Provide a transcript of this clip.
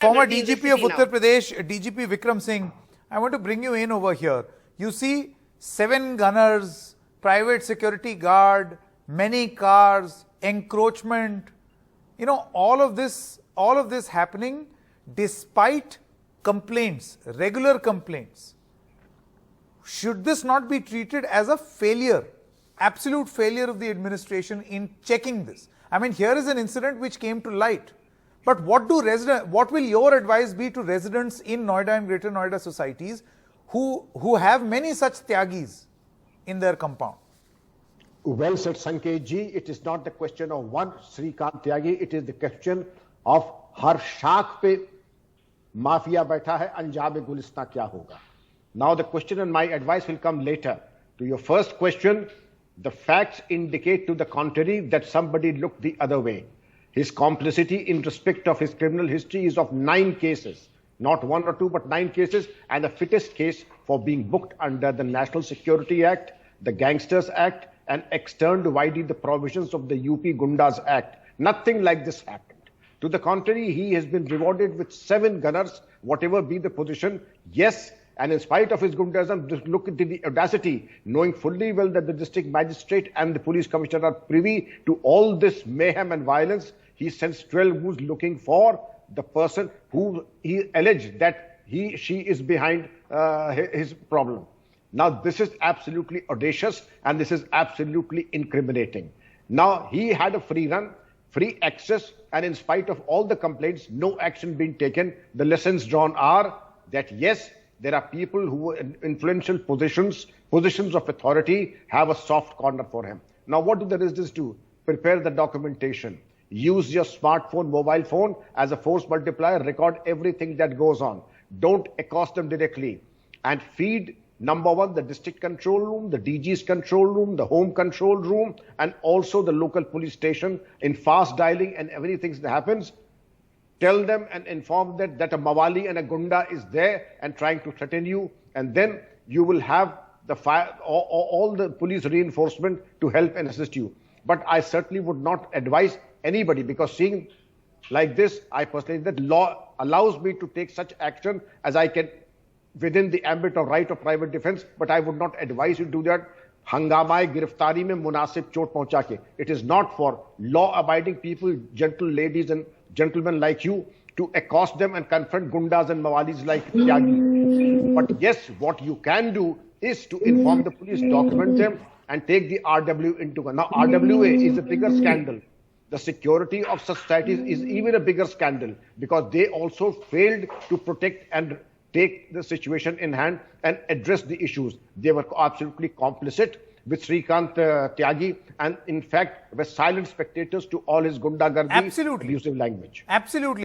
Former DGP of Uttar Pradesh, DGP Vikram Singh, I want to bring you in over here. You see 7 gunners, private security guard, many cars, encroachment, you know, all of this happening despite complaints, regular complaints. Should this not be treated as a failure, absolute failure of the administration in checking this? I mean, here is an incident which came to light. But what will your advice be to residents in Noida and Greater Noida societies who have many such Tyagis in their compound? Well said, Sanket ji. It is not the question of one Shrikant Tyagi. It is the question of har shaak pe mafia baitha hai, anjam gulista kya hoga. Now the question and my advice will come later. To your first question, the facts indicate to the contrary that somebody looked the other way. His complicity in respect of his criminal history is of 9 cases, not 1 or 2, but 9 cases, and the fittest case for being booked under the National Security Act, the Gangsters Act, and externed widely the provisions of the UP Gundas Act. Nothing like this happened. To the contrary, he has been rewarded with 7 gunners, whatever be the position. Yes, and in spite of his gundasm, just look at the audacity, knowing fully well that the district magistrate and the police commissioner are privy to all this mayhem and violence. He sends 12 goons looking for the person who he alleged that she is behind his problem. Now, this is absolutely audacious and this is absolutely incriminating. Now, he had a free run, free access, and in spite of all the complaints, no action being taken. The lessons drawn are that yes, there are people who in influential positions of authority have a soft corner for him. Now, what do the residents do? Prepare the documentation. Use your smartphone, mobile phone as a force multiplier. Record everything that goes on. Don't accost them directly. And feed, number 1, the district control room, the DG's control room, the home control room, and also the local police station in fast dialing and everything that happens. Tell them and inform them that a Mawali and a Gunda is there and trying to threaten you. And then you will have the all the police reinforcement to help and assist you. But I certainly would not advise anybody, because seeing like this, I personally, that law allows me to take such action as I can within the ambit of right of private defense, but I would not advise you to do that. Hangamae giriftari mein munasib chot pahuncha ke. It is not for law-abiding people, gentle ladies and gentlemen like you, to accost them and confront gundas and mawalis like Tyagi. But yes, what you can do is to inform the police, document them, and take the RW into account. Now, RWA is a bigger scandal. The security of societies is even a bigger scandal, because they also failed to protect and take the situation in hand and address the issues. They were absolutely complicit with Shrikant Tyagi, and in fact were silent spectators to all his gundagardi, abusive language. Absolutely.